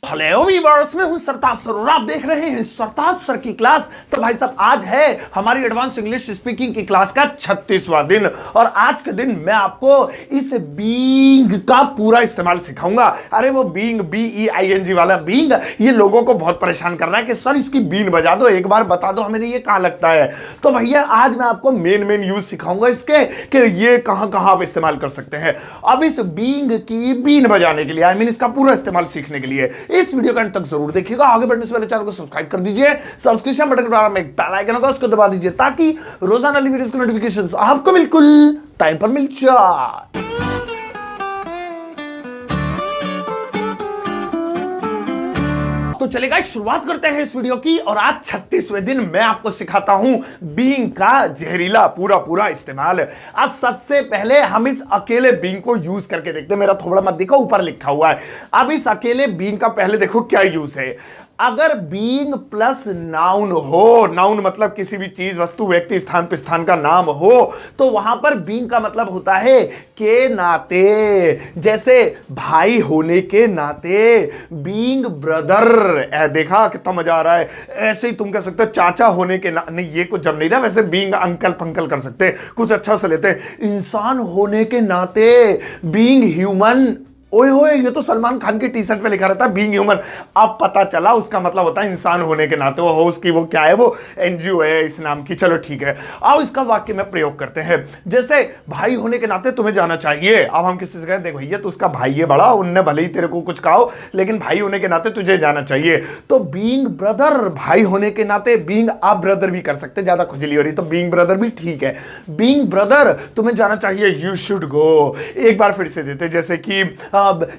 Hello viewers, मैं हूं सरताज sir और आप देख रहे हैं सरताज सर की क्लास। तो भाई साहब, आज है हमारी एडवांस इंग्लिश स्पीकिंग की क्लास का 36वां दिन और आज के दिन मैं आपको इस बीइंग का पूरा इस्तेमाल सिखाऊंगा। अरे वो बीइंग, BEING वाला बीइंग, ये लोगों को बहुत परेशान कर रहा है कि सर इसकी बीन बजा दो, एक बार बता दो हमें ये कहां लगता है। तो भैया आज मैं आपको मेन यूज सिखाऊंगा इसके कि ये कहां आप इस्तेमाल कर सकते हैं। अब इस बीइंग की बीन बजाने के लिए, आई मीन इसका पूरा इस्तेमाल सीखने के लिए इस वीडियो का अंत तक जरूर देखिएगा। आगे बढ़ने से पहले चैनल को सब्सक्राइब कर दीजिए, सब्सक्रिप्शन बटन के बराबर में बेल आइकन होगा उसको दबा दीजिए ताकि रोजाना वीडियोस की नोटिफिकेशंस आपको बिल्कुल टाइम पर मिल जाए। तो चलेगा, शुरुआत करते हैं इस वीडियो की और आज 36वें दिन मैं आपको सिखाता हूं बीइंग का जहरीला पूरा इस्तेमाल। आज सबसे पहले हम इस अकेले बीइंग को यूज करके देखते हैं। मेरा थोड़ा मत देखो, ऊपर लिखा हुआ है। अब इस अकेले बीइंग का पहले देखो क्या यूज है। अगर बीइंग प्लस नाउन हो, नाउन मतलब किसी भी चीज, वस्तु, व्यक्ति, स्थान, प्रस्थान का नाम हो, तो वहां पर बीइंग का मतलब होता है के नाते। जैसे भाई होने के नाते, बीइंग ब्रदर, देखा कितना मजा आ रहा है। ऐसे ही तुम कह सकते हो चाचा होने के नहीं, ये कुछ जब नहीं रहा। वैसे बीइंग अंकल पंकल कर सकते, कुछ अच्छा से लेते। इंसान होने के नाते, बीइंग ह्यूमन। ओए होए, ये तो सलमान खान की टी शर्ट पे लिखा रहता है बीइंग ह्यूमन। अब पता चला उसका मतलब होता है इंसान होने के नाते। वो उसकी वो क्या है, वो एनजीओ है इस नाम की। चलो ठीक है, अब इसका वाक्य में प्रयोग करते हैं। जैसे भाई होने के नाते तुम्हें जाना चाहिए। अब हम किसी से कहें देख भैया तो उसका भाई है बड़ा, उनने भले ही तेरे को कुछ कहा हो लेकिन भाई होने के नाते तुझे जाना चाहिए। तो बीइंग ब्रदर, भाई होने के नाते, बीइंग अ ब्रदर भी कर सकते, ज्यादा खुजली हो रही तो बीइंग ब्रदर भी ठीक है। बीइंग ब्रदर तुम्हें जाना चाहिए, यू शुड गो। एक बार फिर से देते, जैसे कि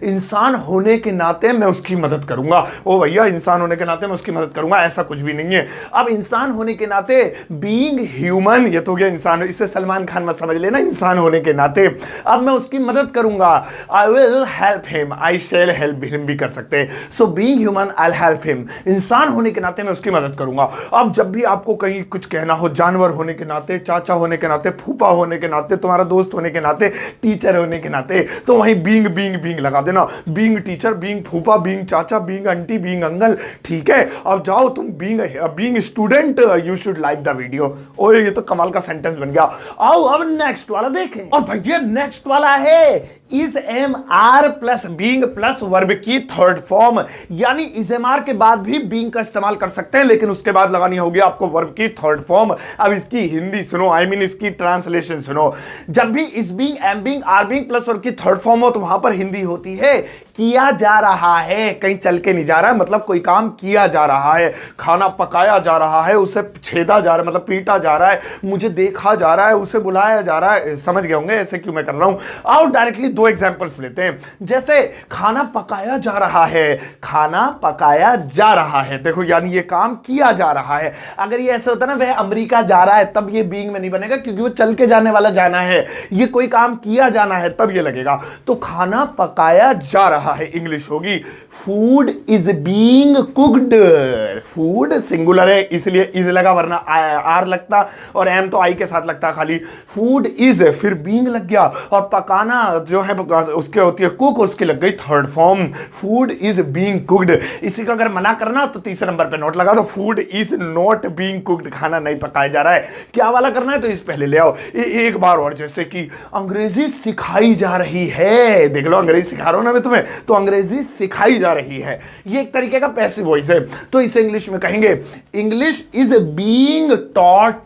इंसान होने के नाते मैं उसकी मदद करूंगा। ओ भैया इंसान होने के नाते मैं उसकी मदद करूंगा, ऐसा कुछ भी नहीं है। अब इंसान होने के नाते, बीइंग ह्यूमन, ये तो गया इंसान। इसे सलमान खान मत समझ लेना, इंसान होने के नाते अब मैं उसकी मदद करूंगा। I will help him, I shell help him भी कर सकते हैं। So being human I will help him, इंसान होने के नाते मैं उसकी मदद करूंगा। अब जब भी आपको कहीं कुछ कहना हो, जानवर होने के नाते, चाचा होने के नाते, फूफा होने के नाते, तुम्हारा दोस्त होने के नाते, टीचर होने के नाते, तो वहीं बीइंग लगा देना। बीइंग टीचर, बीइंग फूफा, बीइंग चाचा, बीइंग आंटी, बीइंग अंकल, ठीक है। अब जाओ तुम being student, you should like the video. ओए ये तो कमाल का सेंटेंस बन गया। आओ अब नेक्स्ट वाला देखें। और भैया नेक्स्ट वाला है is am are plus being plus verb की थर्ड फॉर्म। यानी इज एम आर के बाद भी बीइंग का इस्तेमाल कर सकते हैं, लेकिन उसके बाद लगानी होगी आपको वर्ब की थर्ड फॉर्म। अब इसकी हिंदी सुनो, आई मीन इसकी ट्रांसलेशन सुनो। जब भी is being, am being, are being plus verb की थर्ड फॉर्म हो तो वहां पर हिंदी होती है किया जा रहा है। कहीं चल के नहीं जा रहा है, मतलब कोई काम किया जा रहा है। खाना पकाया जा रहा है, उसे छेदा जा रहा है, मतलब पीटा जा रहा है। मुझे देखा जा रहा है, उसे बुलाया जा रहा है। समझ गए होंगे ऐसे क्यों मैं कर रहा हूं। आओ डायरेक्टली दो एग्जांपल्स लेते हैं। जैसे खाना पकाया जा रहा है, खाना पकाया जा रहा है, देखो यानी ये काम किया जा रहा है। अगर ये ऐसे होता ना वह अमेरिका जा रहा है, तब ये बीइंग में नहीं बनेगा क्योंकि वो चल के जाने वाला जाना है। ये कोई काम किया जाना है तब ये लगेगा। तो खाना पकाया जा रहा है, इंग्लिश होगी food is being cooked. Food singular है इसलिए इज लगा, वरना आर लगता और एम तो आई के साथ लगता खाली। फूड इज, फिर बीइंग लग गया, और पकाना जो है उसके होती है कुक, उसकी लग गई third form. Food is being cooked. इसी को अगर मना करना तो तीसरे नंबर पे नोट लगा दो, food is not being cooked, खाना नहीं पकाया जा रहा है। क्या वाला करना है तो इस पहले ले आओ। एक बार और, जैसे कि अंग्रेजी सिखाई जा रही है, देख लो अंग्रेजी सिखा रहा हूं ना मैं तुम्हें, तो अंग्रेजी सिखाई जा रही है, ये एक तरीके का पैसिव वॉइस है। तो इसे इंग्लिश में कहेंगे English is being taught.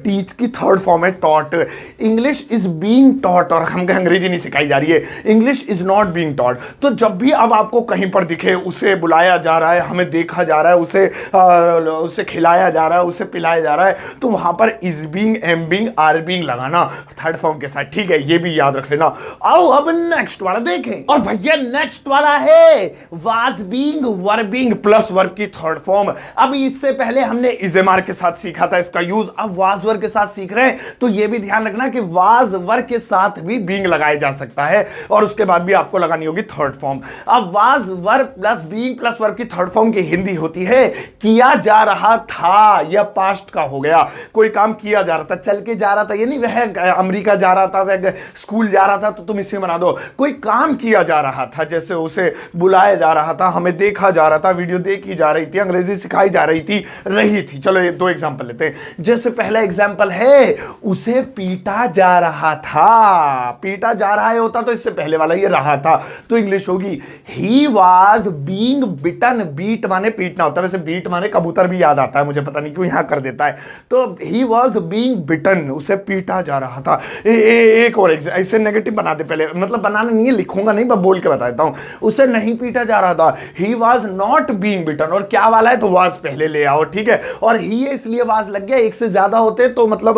Teach की थर्ड फॉर्म है taught. English is being taught, और हम कहें अंग्रेजी नहीं सिखाई जा रही है, English is not being taught. तो जब भी अब आपको कहीं पर दिखे उसे बुलाया जा रहा है, हमें देखा जा रहा है, उसे खिलाया जा रहा है, उसे पिलाया जा रहा है, तो वहां पर is being, am being, are being लगाना थर्ड फॉर्म के साथ, ठीक है। ये भी याद रख लेना। आओ अब नेक्स्ट वाला देखें। और भैया नेक्स्ट वाला है was being, were being plus verb की थर्ड फॉर्म। अब इससे पहले हमने इज एम आर के साथ सीखा था इसका यूज, अब वाज वर के साथ सीख रहे हैं। तो यह भी ध्यान रखना कि वाज वर के साथ भी बीइंग लगाया जा सकता है और उसके बाद भी आपको लगानी होगी थर्ड फॉर्म। अब was were plus being plus verb की थर्ड फॉर्म की हिंदी होती है किया जा रहा था, यह पास्ट का हो गया। कोई काम किया जा रहा था, चल के जा रहा था, ये नहीं वह अमेरिका जा रहा था, वह स्कूल जा रहा था, तो तुम इसे बना दो। कोई काम किया जा रहा था, जैसे जैसे उसे बुलाया जा रहा था, हमें देखा जा रहा था, वीडियो देखी जा रही थी, अंग्रेजी सिखाई जा रही थी। चलो ये दो एग्जांपल लेते हैं। जैसे पहला एग्जांपल है, उसे पीटा जा रहा था। पीटा जा रहा है होता तो इससे पहले वाला ये रहा था, तो इंग्लिश होगी ही वाज बीइंग बिटन। बीट माने पीटना होता है, वैसे बीट माने कबूतर भी याद आता है, मुझे पता नहीं क्यों यहां कर देता है। तो ही वाज बीइंग बिटन, उसे पीटा जा रहा था। एक और ऐसे नेगेटिव बना दे पहले, मतलब बनाना नहीं है, लिखूंगा नहीं, मैं बोल के बता देता हूं। उसे नहीं पीटा जा रहा था, ही वाज नॉट बीइंग बिटन। और क्या वाला है तो वाज पहले ले आओ, ठीक है। और ही इसलिए वाज लग गया, एक से ज्यादा होते तो मतलब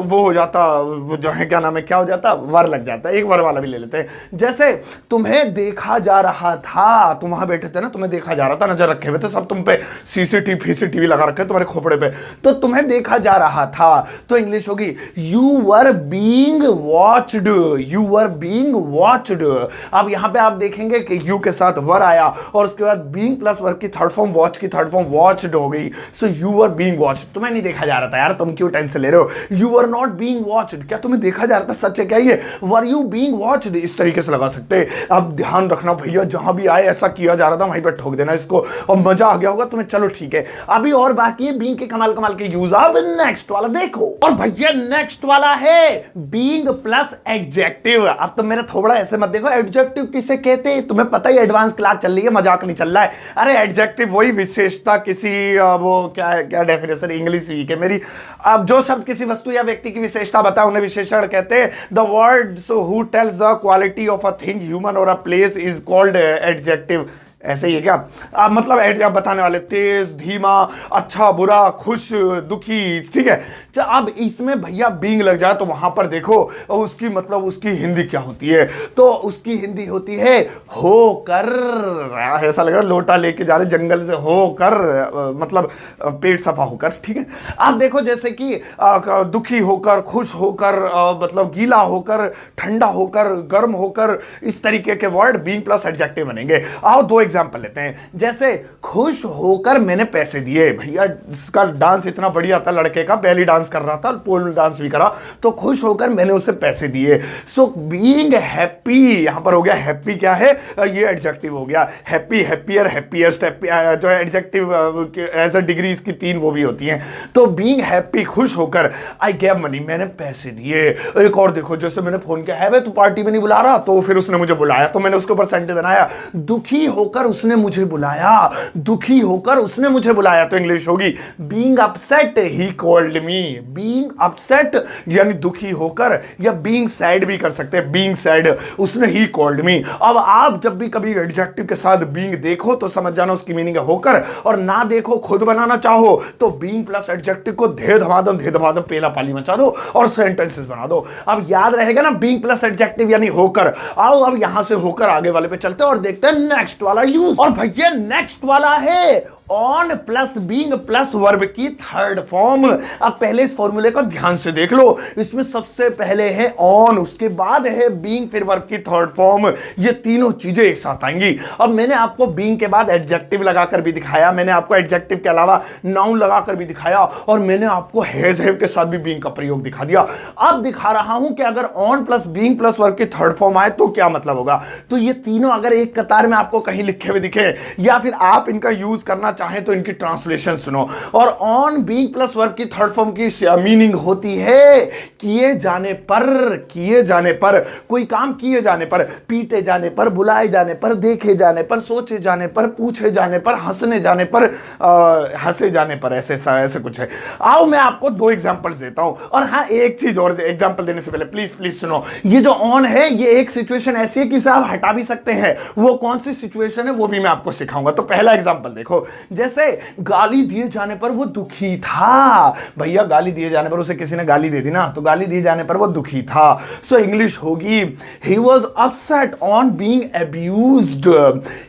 वो हो जाता, वो जो है क्या नाम है, क्या हो जाता, वर लग जाता। एक वर वाला भी ले लेते हैं। जैसे तुम्हें देखा जा रहा था, तुम वहां बैठे थे ना, तुम्हें देखा जा रहा था, नजर रखे हुए थे सब तुम पे, सीसीटीवी लगा रखे तुम्हारे खोपड़े पे, तो तुम्हें देखा जा रहा था, तो इंग्लिश होगी you were being watched. You were being watched. अब यहां पे आप देखेंगे कि यू के साथ वर आया और उसके बाद बीइंग प्लस वर की थर्ड फॉर्म वॉच की थर्ड फॉर्म वॉच्ड हो गई। So you were being watched. तुम्हें नहीं देखा जा रहा था यार, तुम क्यों टेंशन ले रहे हो। You were not being watched, क्या तुम्हें देखा जा रहा था, सच है क्या ये। वर यू बीइंग वॉच्ड, इस तरीके से लगा सकते हैं। अब ध्यान रखना भैया, जहां भी आए ऐसा किया जा रहा था वहीं पर ठोक देना इसको, और मजा आ गया होगा तुम्हें। चलो ठीक है, अभी और बाकी है बीइंग के कमाल कमाल के यूज। अब नेक्स्ट वाला देखो, और भैया नेक्स्ट वाला है बीइंग प्लस एडजेक्टिव। अब तो मेरा थोड़ा ऐसे मत देखो, एडजेक्टिव किसे कहते हैं तुम्हें पता ही, एडवांस क्लास चल रही है, मजाक नहीं चल रहा है। अरे एडजेक्टिव वही विशेषता, किसी वो क्या है, क्या डेफिनेशन, इंग्लिश वीक है मेरी। अब जो शब्द किसी वस्तु या व्यक्ति की विशेषता बताए उन्हें विशेषण कहते हैं। The words who tells the quality of a thing, human और a place is called adjective. ऐसे ही है क्या, आप मतलब एडजेक्टिव बताने वाले, तेज, धीमा, अच्छा, बुरा, खुश, दुखी, ठीक है। अब इसमें भैया बीइंग लग जाए तो वहां पर देखो उसकी मतलब उसकी हिंदी क्या होती है, तो उसकी हिंदी होती है होकर। ऐसा लग रहा है लोटा लेके जा रहे जंगल से, होकर मतलब पेट सफा होकर, ठीक है। आप देखो जैसे कि दुखी होकर, खुश होकर, मतलब गीला होकर, ठंडा होकर, गर्म होकर, इस तरीके के वर्ड बीइंग प्लस एडजेक्टिव बनेंगे। आओ दो एग्जांपल लेते हैं। जैसे खुश होकर मैंने पैसे दिए, भैया इसका डांस इतना बढ़िया था, लड़के का बैली डांस कर रहा था, पोल डांस भी करा, तो खुश होकर मैंने उसे पैसे दिए। सो बीइंग हैप्पी, यहां पर हो गया हैप्पी, क्या है ये एडजेक्टिव हो गया। हैप्पी, हैप्पियर, हैप्पीएस्ट, जो एडजेक्टिव एज अ डिग्री इसकी 3 वो भी होती हैं। तो बीइंग हैप्पी, खुश होकर, आई गेव मनी, मैंने पैसे दिए। एक और देखो, जैसे मैंने फोन किया है तू पार्टी में नहीं बुला रहा, तो फिर उसने मुझे बुलाया, तो मैंने उसके ऊपर सेंटेंस बनाया, दुखी होकर उसने मुझे बुलाया। दुखी होकर उसने मुझे बुलाया, तो इंग्लिश होगी being upset he called me. Being upset यानी दुखी होकर, या बीइंग सैड भी कर सकते हैं, बीइंग सैड, उसने ही कॉल्ड मी। अब आप जब भी कभी एडजेक्टिव के साथ बीइंग देखो तो समझ जाना उसकी मीनिंग है होकर, और ना देखो खुद बनाना चाहो तो बीइंग प्लस एडजेक्टिव को धे धमाधम पेला पाली मचा दो और सेंटेंसेस बना दो। अब याद रहेगा ना बीइंग प्लस एडजेक्टिव यानी होकर। आओ अब यहां से होकर आगे वाले पे चलते हैं और देखते हैं नेक्स्ट वाला यूज। और भैया नेक्स्ट वाला है on plus being plus verb की थर्ड फॉर्म। अब पहले इस फॉर्मूले को ध्यान से देख लो, इसमें सबसे पहले है ऑन, उसके बाद है बीइंग, फिर वर्ब की थर्ड फॉर्म। ये तीनों चीजें एक साथ आएंगी। अब मैंने आपको बीइंग के बाद एडजेक्टिव लगाकर भी दिखाया, मैंने आपको एडजेक्टिव के अलावा नाउन लगाकर भी दिखाया, और मैंने आपको हैज हैव के साथ भी बीइंग का प्रयोग दिखा दिया। अब दिखा रहा हूं कि अगर on plus being plus verb की थर्ड फॉर्म आए तो क्या मतलब होगा। तो ये तीनों अगर एक कतार में आपको कहीं लिखे हुए दिखे, या फिर आप इनका यूज करना चाहें तो इनकी ट्रांसलेशन सुनो। और ऑन बीइंग प्लस वर्ब की थर्ड फॉर्म की मीनिंग होती है किए जाने पर। किए जाने पर, कोई काम किए जाने पर, पीटे जाने पर, बुलाए जाने पर, देखे जाने पर, सोचे जाने पर, पूछे जाने पर, हंसने जाने पर, हंसे जाने पर, ऐसे कुछ है। आओ मैं आपको 2 एग्जांपल्स देता हूं। और हाँ, एक चीज और, एग्जांपल देने से पहले प्लीज सुनो, ये जो ऑन है ये एक सिचुएशन ऐसी है कि इसे आप हटा भी सकते हैं। वो कौन सी सिचुएशन है वो भी मैं आपको सिखाऊंगा। तो पहला एग्जांपल देखो, जैसे गाली दिए जाने पर वो दुखी था। भैया गाली दिए जाने पर उसे किसी ने गाली दे दी ना, तो गाली दिए जाने पर वो दुखी था। सो इंग्लिश होगी he was upset on being abused.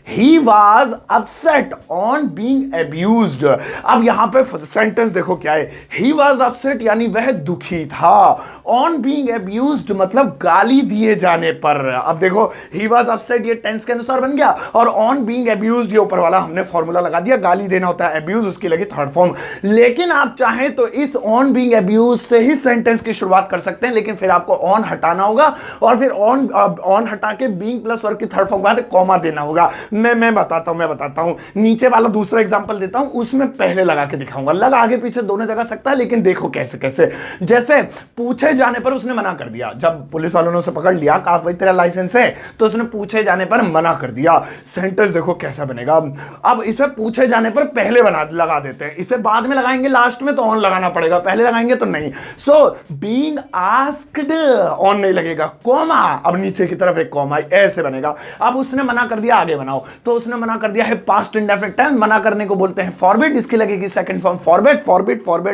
He was upset on being abused. अब यहां पे सेंटेंस देखो क्या है, ही वॉज अपसेट यानी वह दुखी था, ऑन बीइंग अब्यूज्ड मतलब गाली दिए जाने पर। अब देखो ही वॉज अपसेट ये टेंस के अनुसार बन गया, और ऑन बीइंग अब्यूज्ड ये ऊपर वाला हमने फॉर्मूला लगा दिया गाली देना होता है अब्यूज, उसकी लगी थर्ड फॉर्म। लेकिन आप चाहें तो इस ऑन बीइंग अब्यूज से ही सेंटेंस की शुरुआत कर सकते हैं, लेकिन फिर आपको ऑन हटाना होगा और फिर ऑन हटा के बीइंग प्लस वर्ब की थर्ड फॉर्म के बाद कॉमा देना होगा। मैं बताता हूं। नीचे वाला दूसरा एग्जांपल देता हूं, उसमें पहले लगा के दिखाऊंगा। लगा आगे पीछे दोनों जगह सकता है, लेकिन देखो कैसे कैसे। जैसे पूछे जाने पर उसने मना कर दिया, जब पुलिस वालों ने उसे पकड़ लिया, कहा भाई तेरा लाइसेंस है, तो उसने पूछे जाने पर मना कर दिया। सेंटेंस देखो कैसा बनेगा। अब इसे पूछे जाने पर पहले लगा देते हैं, इसे बाद में लगाएंगे लास्ट में, तो ऑन लगाना पड़ेगा, पहले लगाएंगे तो नहीं। सो बीइंग आस्क्ड ऑन नहीं लगेगा, कॉमा, अब नीचे की तरफ एक कॉमा, ऐसे बनेगा। अब उसने मना कर दिया, आगे बनाओ, तो उसने मना कर दिया है पास्ट इंडेफिनिट टेंस, मना करने को बोलते हैं फॉरबिड, इसकी लगेगी सेकंड फॉर्म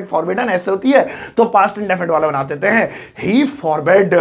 फॉरबिडन ऐसे होती है, तो पास्ट इंडेफिनिट वाला बना देते हैं ही forbid.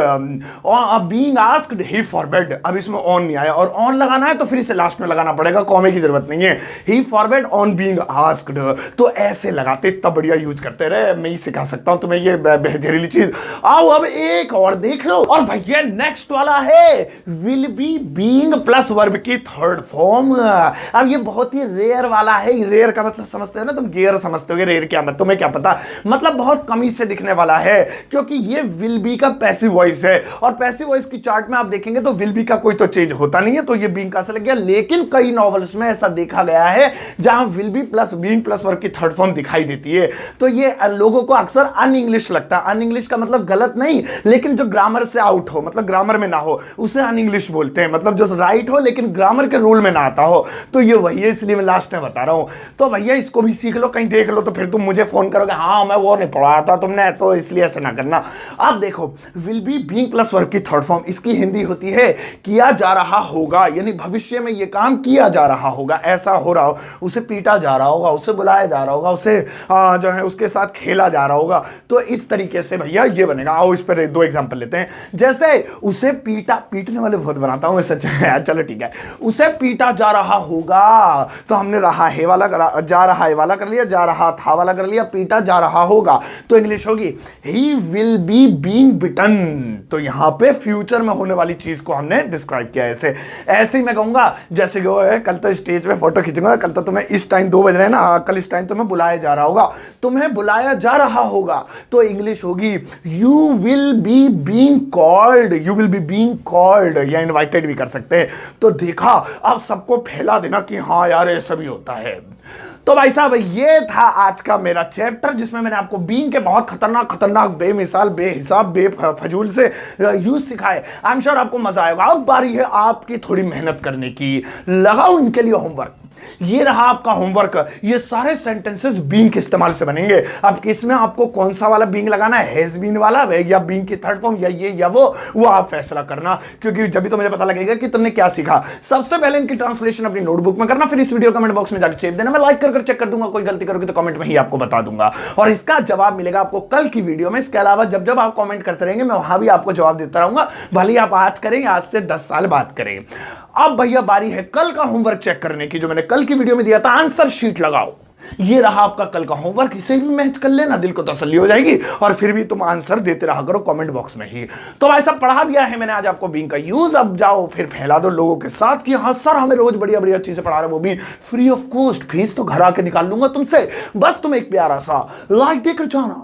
Being asked he forbid, अब इसमें ऑन नहीं आया और ऑन लगाना है तो फिर इसे लास्ट में लगाना पड़ेगा, कॉमे की जरूरत नहीं है। ही फॉरबिड ऑन बीइंग आस्क्ड, तो ऐसे लगाते, इतना बढ़िया यूज करते रहे। मैं ही सिखा सकता हूं तुम्हें ये बेहतरीन चीज। आओ अब एक और देख लो, और भैया नेक्स्ट वाला है will be being plus verb की थर्ड फॉर्म। अब ये बहुत ही रेयर वाला है। रेयर का मतलब समझते हो ना तुम, गियर समझते हो, रेयर क्या मतलब, तुम्हें क्या पता, मतलब बहुत कमी से दिखने वाला है, क्योंकि ये विल बी का पैसिव वॉइस है, और पैसिव वॉइस की चार्ट में आप देखेंगे तो विल बी का कोई तो चेंज होता नहीं है, तो ये बीइंग का से लग गया। लेकिन कई नॉवेल्स में ऐसा देखा गया है जहां will be plus being plus verb की थर्ड फॉर्म दिखाई देती है, तो ये लोगों को अक्सर अन इंग्लिश लगता है। अन इंग्लिश का मतलब गलत नहीं, लेकिन जो ग्रामर से आउट हो, मतलब ग्रामर में ना हो, उसे अन इंग्लिश बोलते हैं, मतलब जो राइट हो लेकिन ग्रामर के रूल में ना आता हो, तो ये वही है, इसलिए मैं लास्ट में बता रहा हूं। तो भैया इसको भी सीख लो, कहीं देख लो तो फिर तुम मुझे फोन करोगे, हाँ मैं वो नहीं पढ़ा था तुमने, तो इसलिए ऐसे ना करना। अब देखो will be being plus verb की थर्ड फॉर्म, इसकी हिंदी होती है किया जा रहा होगा, यानी भविष्य में ये काम किया जा रहा होगा, ऐसा हो रहा हो, उसे पीटा जा रहा होगा, उसे बुलाया जा रहा होगा, उसे जो है उसके साथ खेला जा रहा होगा, तो इस तरीके से भैया ये बनेगा। आओ इस पर दो एग्जांपल लेते हैं। जैसे उसे पीटने वाले बहुत बनाता हूं सच है, चलो ठीक है, उसे पीटा जा रहा होगा, तो हमने रहा है वाला जा रहा है वाला कर लिया, जा रहा था वाला कर लिया, पीटा जा रहा होगा, तो इंग्लिश होगी ही विल बी बीइंग बिटन। तो यहां पे फ्यूचर में होने वाली चीज को हमने डिस्क्राइब किया ऐसे ही मैं कहूंगा, जैसे कि वो है कल तो स्टेज पे फोटो खींचूंगा, कल तो तुम्हें इस टाइम 2 बज रहे हैं ना, कल इस टाइम तुम्हें बुलाया जा रहा होगा, तुम्हें बुलाया जा रहा होगा, तो इंग्लिश होगी you will be being called, या इनवाइटेड भी कर सकते हैं। तो देखा, अब सबको फैला देना कि हाँ यार ऐसा भी होता है। तो भाई साहब ये था आज का मेरा चैप्टर, जिसमें मैंने आपको बीइंग के बहुत खतरनाक बेमिसाल बेहिसाब बेफजूल से यूज सिखाए। आई एम श्योर आपको मजा आएगा। अब बारी है आपकी थोड़ी मेहनत करने की, लगाओ इनके लिए होमवर्क। ये रहा आपका होमवर्क, ये सारे सेंटेंसेस बीइंग के इस्तेमाल से बनेंगे। अब किसमें आपको कौन सा वाला बीइंग लगाना है, हैज बीन वाला या बीइंग की थर्ड फॉर्म, या ये या वो आप फैसला करना, क्योंकि जब भी तो मुझे पता लगेगा कि तुमने क्या सीखा। सबसे पहले इनकी ट्रांसलेशन अपनी नोटबुक में करना, फिर इस वीडियो कमेंट बॉक्स में जाकर चेप देना, मैं लाइक कर चेक कर दूंगा, कोई गलती करोगे तो कमेंट में ही आपको बता दूंगा, और इसका जवाब मिलेगा आपको कल की वीडियो में। इसके अलावा जब जब आप कमेंट करते रहेंगे मैं वहां भी आपको जवाब देता रहूंगा, भले ही आप आज करेंगे, आज से 10 साल बाद करें। अब भैया बारी है कल का होमवर्क चेक करने की, जो मैंने कल की वीडियो में दिया था, आंसर शीट लगाओ। ये रहा आपका कल का होमवर्क, इसे भी मैच कर लेना, दिल को तसल्ली हो जाएगी, और फिर भी तुम आंसर देते रहा करो कमेंट बॉक्स में ही। तो ऐसा पढ़ा दिया है मैंने आज आपको बीइंग का यूज, अब जाओ फिर फैला दो लोगों के साथ कि हाँ सर हमें रोज बढ़िया चीजें पढ़ा रहे, वो भी फ्री ऑफ कॉस्ट, फीस तो घर आके निकाल लूंगा तुमसे, बस तुम एक प्यारा सा लाइक देकर जाना।